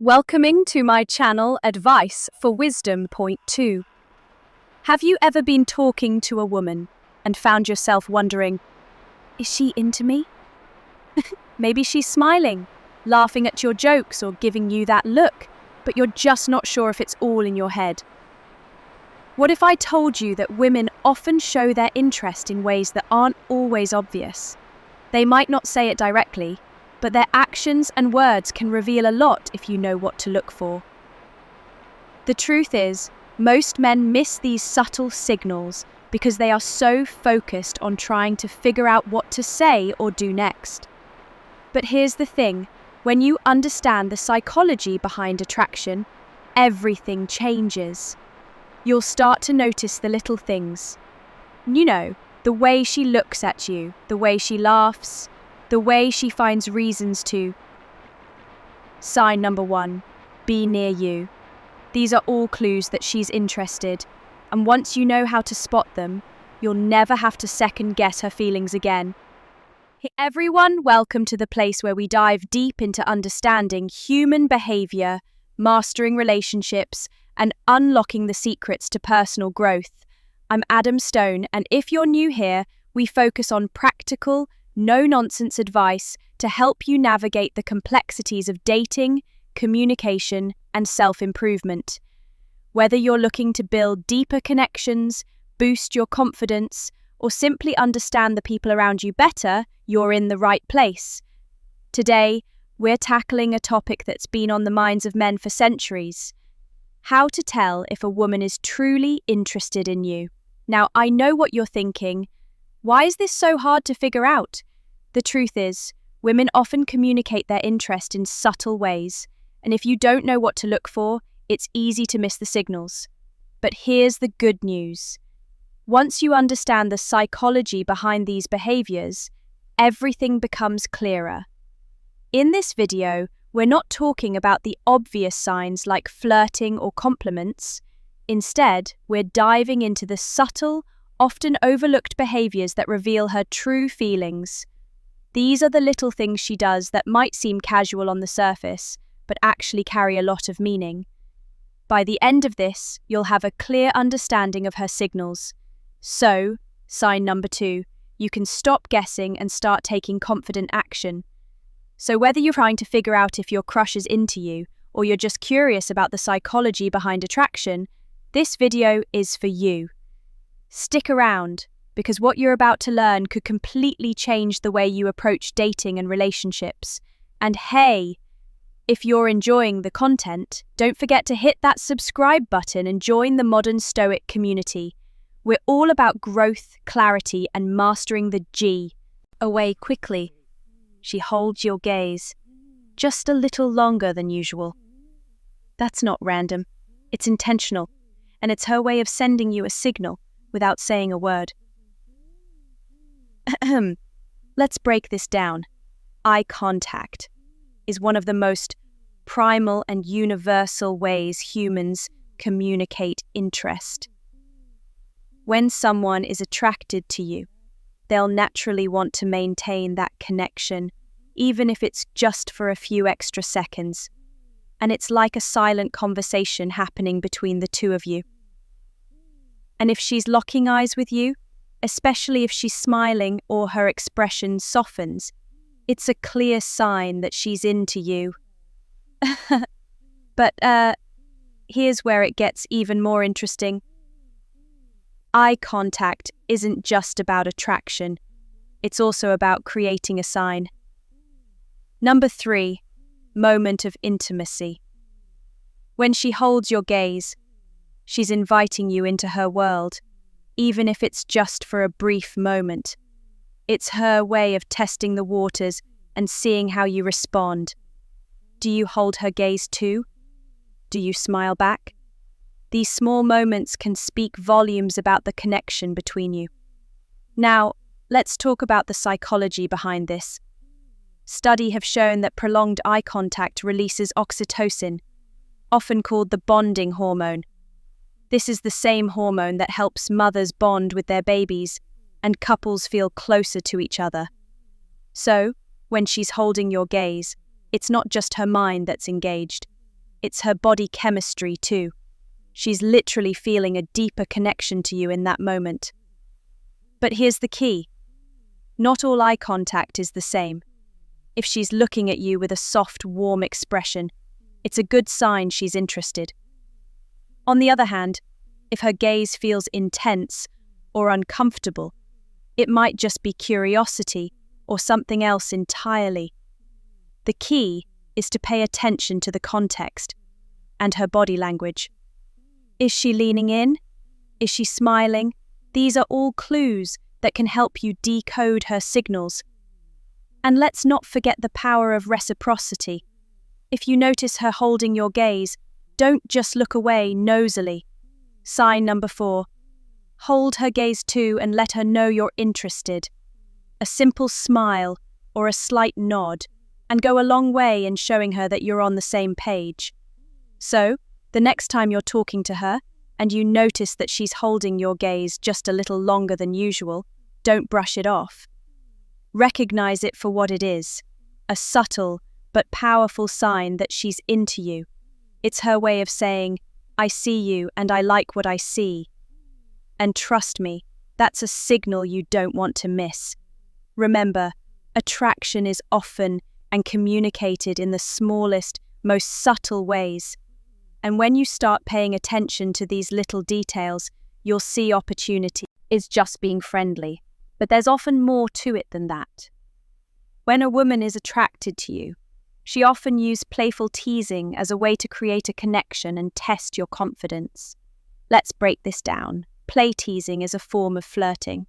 Welcoming to my channel Advice for Wisdom Point 2. Have you ever been talking to a woman and found yourself wondering, is she into me? Maybe she's smiling, laughing at your jokes or giving you that look, but you're just not sure if it's all in your head. What if I told you that women often show their interest in ways that aren't always obvious? They might not say it directly, but their actions and words can reveal a lot if you know what to look for. The truth is, most men miss these subtle signals because they are so focused on trying to figure out what to say or do next. But here's the thing, when you understand the psychology behind attraction, everything changes. You'll start to notice the little things. You know, the way she looks at you, the way she laughs, the way she finds reasons to. Sign number 1, be near you. These are all clues that she's interested, and once you know how to spot them, you'll never have to second guess her feelings again. Hey everyone, welcome to the place where we dive deep into understanding human behavior, mastering relationships, and unlocking the secrets to personal growth. I'm Adam Stone, and if you're new here, we focus on practical, no-nonsense advice to help you navigate the complexities of dating, communication, and self-improvement. Whether you're looking to build deeper connections, boost your confidence, or simply understand the people around you better, you're in the right place. Today, we're tackling a topic that's been on the minds of men for centuries: how to tell if a woman is truly interested in you. Now, I know what you're thinking. Why is this so hard to figure out? The truth is, women often communicate their interest in subtle ways, and if you don't know what to look for, it's easy to miss the signals. But here's the good news. Once you understand the psychology behind these behaviors, everything becomes clearer. In this video, we're not talking about the obvious signs like flirting or compliments. Instead, we're diving into the subtle, often overlooked behaviors that reveal her true feelings. These are the little things she does that might seem casual on the surface, but actually carry a lot of meaning. By the end of this, you'll have a clear understanding of her signals. So, sign number 2, you can stop guessing and start taking confident action. So whether you're trying to figure out if your crush is into you, or you're just curious about the psychology behind attraction, this video is for you. Stick around, because what you're about to learn could completely change the way you approach dating and relationships. And hey, if you're enjoying the content, don't forget to hit that subscribe button and join the Modern Stoic community. We're all about growth, clarity, and mastering the G. Away quickly. She holds your gaze, just a little longer than usual. That's not random. It's intentional, and it's her way of sending you a signal without saying a word. Let's break this down. Eye contact is one of the most primal and universal ways humans communicate interest. When someone is attracted to you, they'll naturally want to maintain that connection, even if it's just for a few extra seconds. And it's like a silent conversation happening between the two of you. And if she's locking eyes with you, especially if she's smiling or her expression softens, it's a clear sign that she's into you. But here's where it gets even more interesting. Eye contact isn't just about attraction. It's also about creating a sign. Number 3, moment of intimacy. When she holds your gaze, she's inviting you into her world, even if it's just for a brief moment. It's her way of testing the waters and seeing how you respond. Do you hold her gaze too? Do you smile back? These small moments can speak volumes about the connection between you. Now, let's talk about the psychology behind this. Studies have shown that prolonged eye contact releases oxytocin, often called the bonding hormone. This is the same hormone that helps mothers bond with their babies and couples feel closer to each other. So, when she's holding your gaze, it's not just her mind that's engaged, it's her body chemistry too. She's literally feeling a deeper connection to you in that moment. But here's the key. Not all eye contact is the same. If she's looking at you with a soft, warm expression, it's a good sign she's interested. On the other hand, if her gaze feels intense or uncomfortable, it might just be curiosity or something else entirely. The key is to pay attention to the context and her body language. Is she leaning in? Is she smiling? These are all clues that can help you decode her signals. And let's not forget the power of reciprocity. If you notice her holding your gaze, don't just look away nosily. Sign number 4. Hold her gaze too and let her know you're interested. A simple smile or a slight nod and go a long way in showing her that you're on the same page. So, the next time you're talking to her and you notice that she's holding your gaze just a little longer than usual, don't brush it off. Recognize it for what it is, a subtle but powerful sign that she's into you. It's her way of saying, I see you and I like what I see. And trust me, that's a signal you don't want to miss. Remember, attraction is often and communicated in the smallest, most subtle ways. And when you start paying attention to these little details, you'll see opportunity is just being friendly. But there's often more to it than that. When a woman is attracted to you, she often uses playful teasing as a way to create a connection and test your confidence. Let's break this down. Play teasing is a form of flirting,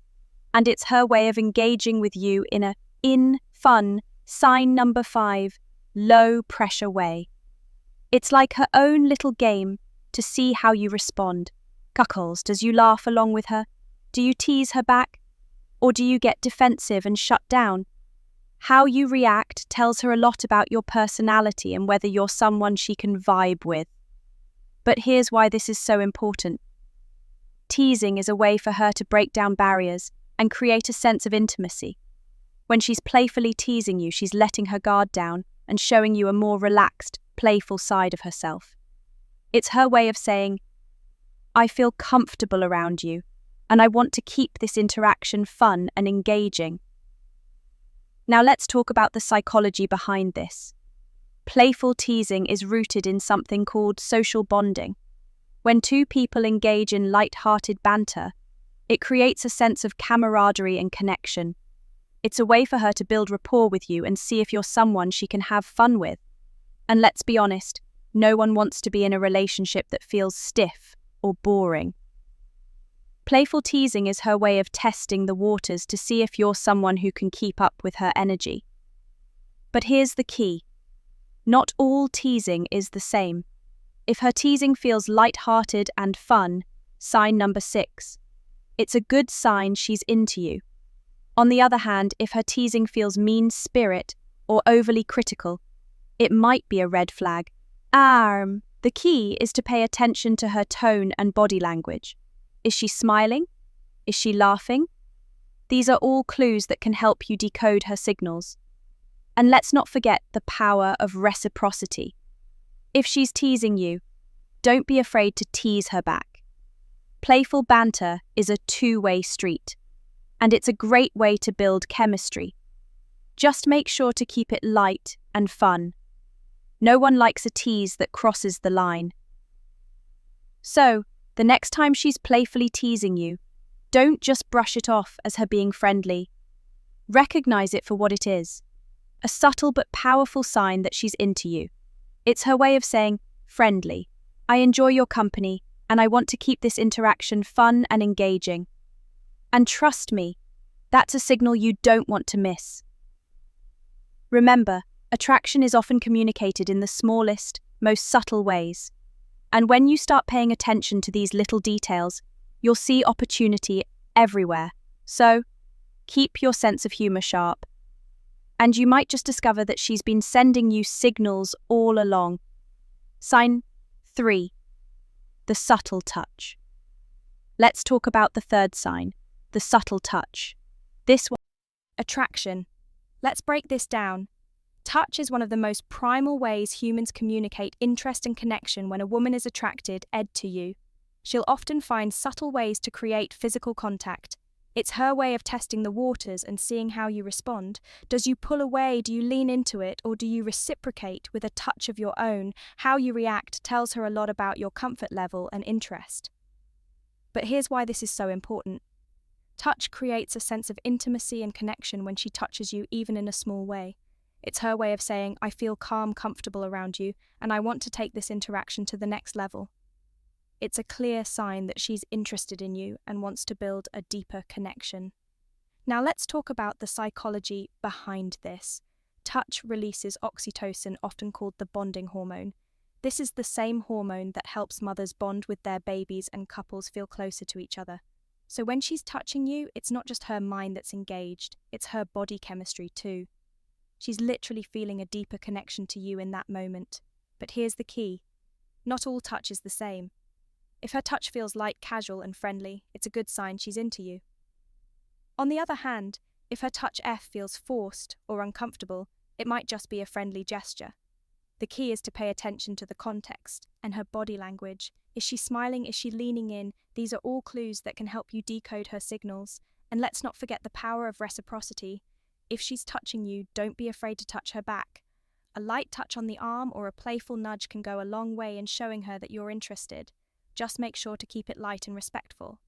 and it's her way of engaging with you in a fun, sign number 5, low-pressure way. It's like her own little game to see how you respond. Cuckolds, does you laugh along with her? Do you tease her back? Or do you get defensive and shut down? How you react tells her a lot about your personality and whether you're someone she can vibe with. But here's why this is so important. Teasing is a way for her to break down barriers and create a sense of intimacy. When she's playfully teasing you, she's letting her guard down and showing you a more relaxed, playful side of herself. It's her way of saying, I feel comfortable around you, and I want to keep this interaction fun and engaging. Now let's talk about the psychology behind this. Playful teasing is rooted in something called social bonding. When two people engage in light-hearted banter, it creates a sense of camaraderie and connection. It's a way for her to build rapport with you and see if you're someone she can have fun with. And let's be honest, no one wants to be in a relationship that feels stiff or boring. Playful teasing is her way of testing the waters to see if you're someone who can keep up with her energy. But here's the key. Not all teasing is the same. If her teasing feels light-hearted and fun, sign number 6. It's a good sign she's into you. On the other hand, if her teasing feels mean-spirit or overly critical, it might be a red flag. The key is to pay attention to her tone and body language. Is she smiling? Is she laughing? These are all clues that can help you decode her signals. And let's not forget the power of reciprocity. If she's teasing you, don't be afraid to tease her back. Playful banter is a two-way street, and it's a great way to build chemistry. Just make sure to keep it light and fun. No one likes a tease that crosses the line. So, the next time she's playfully teasing you, don't just brush it off as her being friendly. Recognize it for what it is, a subtle but powerful sign that she's into you. It's her way of saying, friendly, I enjoy your company, and I want to keep this interaction fun and engaging. And trust me, that's a signal you don't want to miss. Remember, attraction is often communicated in the smallest, most subtle ways. And when you start paying attention to these little details, you'll see opportunity everywhere. So, keep your sense of humor sharp. And you might just discover that she's been sending you signals all along. Sign 3. The subtle touch. Let's talk about the third sign, the subtle touch. This one, attraction. Let's break this down. Touch is one of the most primal ways humans communicate interest and connection. When a woman is attracted to you, she'll often find subtle ways to create physical contact. It's her way of testing the waters and seeing how you respond. Does you pull away, do you lean into it, or do you reciprocate with a touch of your own? How you react tells her a lot about your comfort level and interest. But here's why this is so important. Touch creates a sense of intimacy and connection when she touches you, even in a small way. It's her way of saying, I feel calm, comfortable around you, and I want to take this interaction to the next level. It's a clear sign that she's interested in you and wants to build a deeper connection. Now let's talk about the psychology behind this. Touch releases oxytocin, often called the bonding hormone. This is the same hormone that helps mothers bond with their babies and couples feel closer to each other. So when she's touching you, it's not just her mind that's engaged, it's her body chemistry too. She's literally feeling a deeper connection to you in that moment. But here's the key. Not all touch is the same. If her touch feels light, casual, and friendly, it's a good sign she's into you. On the other hand, if her touch feels forced or uncomfortable, it might just be a friendly gesture. The key is to pay attention to the context and her body language. Is she smiling? Is she leaning in? These are all clues that can help you decode her signals. And let's not forget the power of reciprocity. If she's touching you, don't be afraid to touch her back. A light touch on the arm or a playful nudge can go a long way in showing her that you're interested. Just make sure to keep it light and respectful.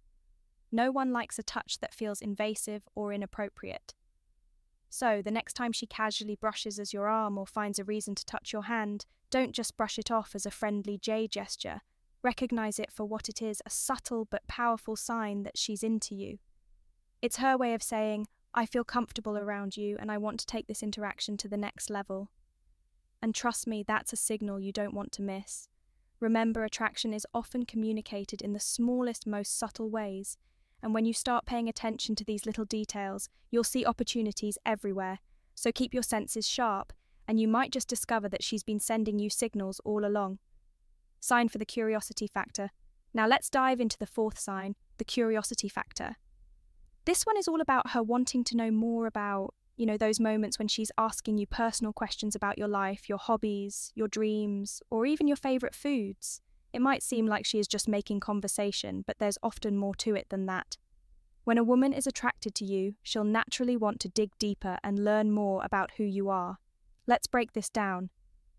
No one likes a touch that feels invasive or inappropriate. So, the next time she casually brushes at your arm or finds a reason to touch your hand, don't just brush it off as a friendly gesture. Recognize it for what it is, a subtle but powerful sign that she's into you. It's her way of saying, I feel comfortable around you and I want to take this interaction to the next level. And trust me, that's a signal you don't want to miss. Remember, attraction is often communicated in the smallest, most subtle ways, and when you start paying attention to these little details, you'll see opportunities everywhere. So keep your senses sharp, and you might just discover that she's been sending you signals all along. Sign for the curiosity factor. Now let's dive into the fourth sign, the curiosity factor. This one is all about her wanting to know more about, those moments when she's asking you personal questions about your life, your hobbies, your dreams, or even your favorite foods. It might seem like she is just making conversation, but there's often more to it than that. When a woman is attracted to you, she'll naturally want to dig deeper and learn more about who you are. Let's break this down.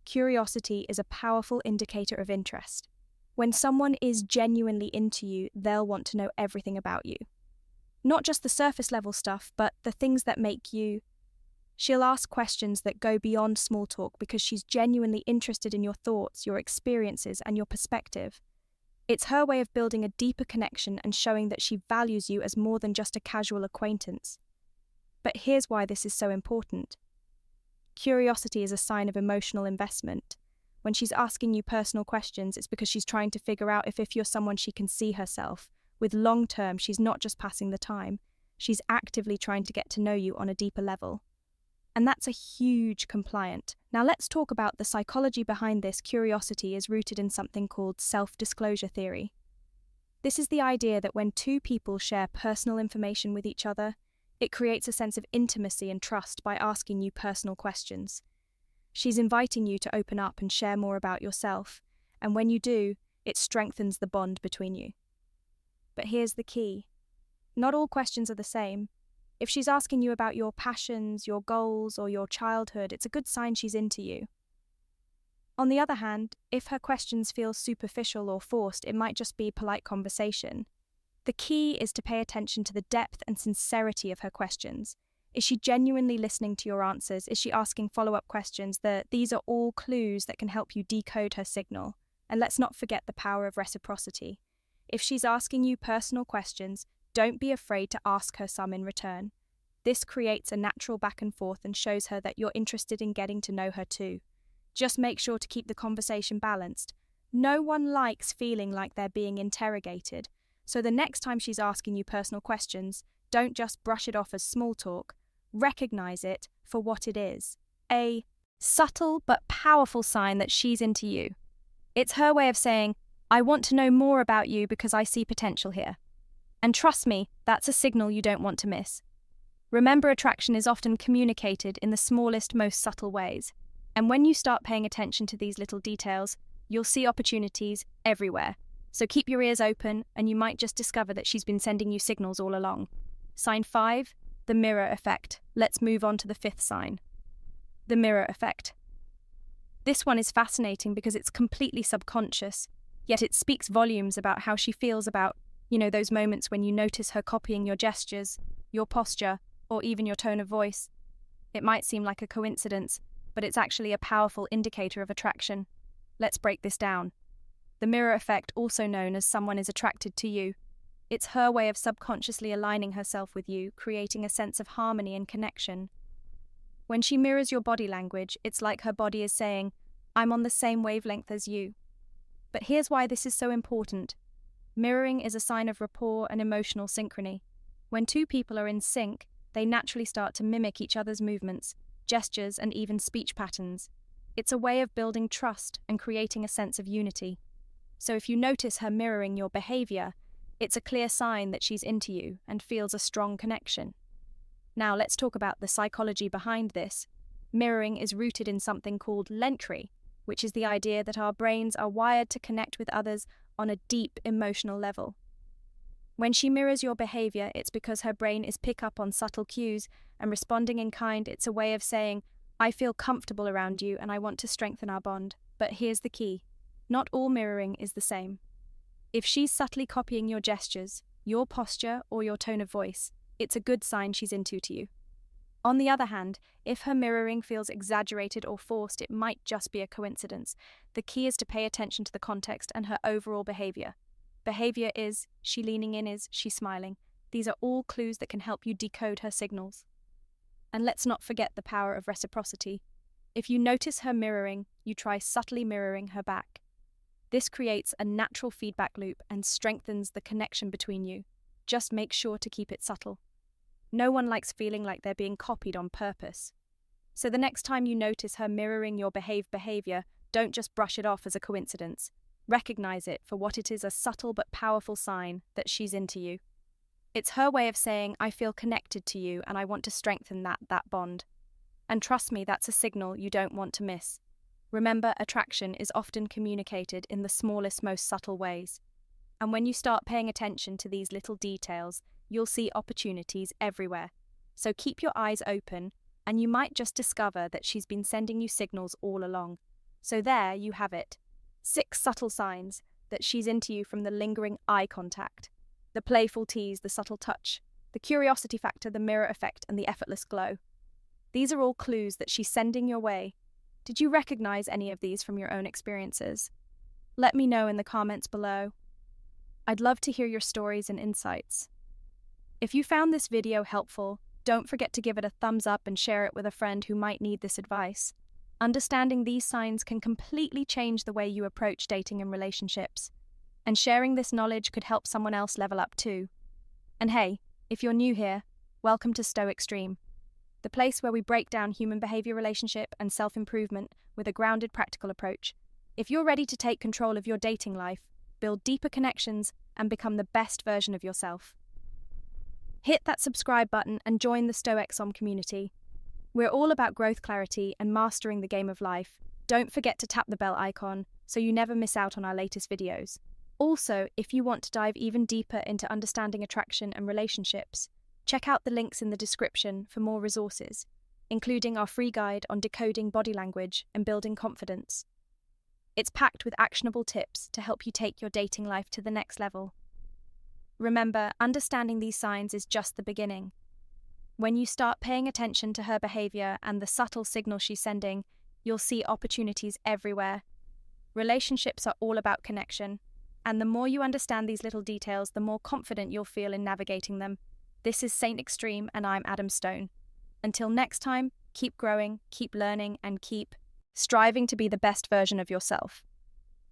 Curiosity is a powerful indicator of interest. When someone is genuinely into you, they'll want to know everything about you. Not just the surface level stuff, but the things that make you. She'll ask questions that go beyond small talk because she's genuinely interested in your thoughts, your experiences, and your perspective. It's her way of building a deeper connection and showing that she values you as more than just a casual acquaintance. But here's why this is so important. Curiosity is a sign of emotional investment. When she's asking you personal questions, it's because she's trying to figure out if you're someone she can see herself. With long term, she's not just passing the time. She's actively trying to get to know you on a deeper level. And that's a huge compliant. Now let's talk about the psychology behind this. Curiosity is rooted in something called self-disclosure theory. This is the idea that when two people share personal information with each other, it creates a sense of intimacy and trust by asking you personal questions. She's inviting you to open up and share more about yourself, and when you do, it strengthens the bond between you. But here's the key. Not all questions are the same. If she's asking you about your passions, your goals, or your childhood, it's a good sign she's into you. On the other hand, if her questions feel superficial or forced, it might just be polite conversation. The key is to pay attention to the depth and sincerity of her questions. Is she genuinely listening to your answers? Is she asking follow-up questions? These are all clues that can help you decode her signal. And let's not forget the power of reciprocity. If she's asking you personal questions, don't be afraid to ask her some in return. This creates a natural back and forth and shows her that you're interested in getting to know her too. Just make sure to keep the conversation balanced. No one likes feeling like they're being interrogated, so the next time she's asking you personal questions, don't just brush it off as small talk. Recognize it for what it is. A subtle but powerful sign that she's into you. It's her way of saying, I want to know more about you because I see potential here. And trust me, that's a signal you don't want to miss. Remember, attraction is often communicated in the smallest, most subtle ways. And when you start paying attention to these little details, you'll see opportunities everywhere. So keep your ears open, and you might just discover that she's been sending you signals all along. Sign 5, the mirror effect. Let's move on to the 5th sign. The mirror effect. This one is fascinating because it's completely subconscious, yet it speaks volumes about how she feels about, those moments when you notice her copying your gestures, your posture, or even your tone of voice. It might seem like a coincidence, but it's actually a powerful indicator of attraction. Let's break this down. The mirror effect, also known as someone is attracted to you. It's her way of subconsciously aligning herself with you, creating a sense of harmony and connection. When she mirrors your body language, it's like her body is saying, "I'm on the same wavelength as you." But here's why this is so important. Mirroring is a sign of rapport and emotional synchrony. When two people are in sync, they naturally start to mimic each other's movements, gestures, and even speech patterns. It's a way of building trust and creating a sense of unity. So if you notice her mirroring your behavior, it's a clear sign that she's into you and feels a strong connection. Now let's talk about the psychology behind this. Mirroring is rooted in something called lentry, which is the idea that our brains are wired to connect with others on a deep emotional level. When she mirrors your behavior, it's because her brain is picking up on subtle cues and responding in kind. It's a way of saying, "I feel comfortable around you and I want to strengthen our bond." But here's the key. Not all mirroring is the same. If she's subtly copying your gestures, your posture, or your tone of voice, it's a good sign she's into you. On the other hand, if her mirroring feels exaggerated or forced, it might just be a coincidence. The key is to pay attention to the context and her overall behavior. Behavior is she leaning in, is she smiling? These are all clues that can help you decode her signals. And let's not forget the power of reciprocity. If you notice her mirroring, you try subtly mirroring her back. This creates a natural feedback loop and strengthens the connection between you. Just make sure to keep it subtle. No one likes feeling like they're being copied on purpose. So the next time you notice her mirroring your behavior, don't just brush it off as a coincidence. Recognize it for what it is, a subtle but powerful sign that she's into you. It's her way of saying, "I feel connected to you and I want to strengthen that bond." And trust me, that's a signal you don't want to miss. Remember, attraction is often communicated in the smallest, most subtle ways. And when you start paying attention to these little details, you'll see opportunities everywhere. So keep your eyes open, and you might just discover that she's been sending you signals all along. So there you have it. 6 subtle signs that she's into you, from the lingering eye contact, the playful tease, the subtle touch, the curiosity factor, the mirror effect, and the effortless glow. These are all clues that she's sending your way. Did you recognize any of these from your own experiences? Let me know in the comments below. I'd love to hear your stories and insights. If you found this video helpful, don't forget to give it a thumbs up and share it with a friend who might need this advice. Understanding these signs can completely change the way you approach dating and relationships. And sharing this knowledge could help someone else level up too. And hey, if you're new here, welcome to Stoic Stream, the place where we break down human behavior, relationship, and self-improvement with a grounded, practical approach. If you're ready to take control of your dating life, build deeper connections, and become the best version of yourself, hit that subscribe button and join the Stoic community. We're all about growth, clarity, and mastering the game of life. Don't forget to tap the bell icon so you never miss out on our latest videos. Also, if you want to dive even deeper into understanding attraction and relationships, check out the links in the description for more resources, including our free guide on decoding body language and building confidence. It's packed with actionable tips to help you take your dating life to the next level. Remember, understanding these signs is just the beginning. When you start paying attention to her behavior and the subtle signals she's sending, you'll see opportunities everywhere. Relationships are all about connection, and the more you understand these little details, the more confident you'll feel in navigating them. This is Saint Extreme, and I'm Adam Stone. Until next time, keep growing, keep learning, and keep striving to be the best version of yourself.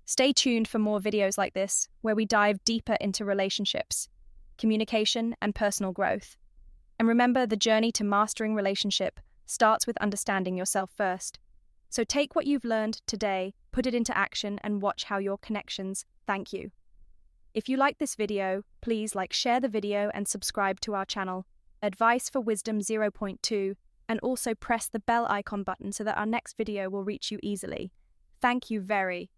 Stay tuned for more videos like this, where we dive deeper into relationships, communication, and personal growth. And remember, the journey to mastering relationship starts with understanding yourself first. So take what you've learned today, put it into action, and watch how your connections thank you. If you like this video, please share the video and subscribe to our channel. Advice for Wisdom 0.2, and also press the bell icon button so that our next video will reach you easily. Thank you very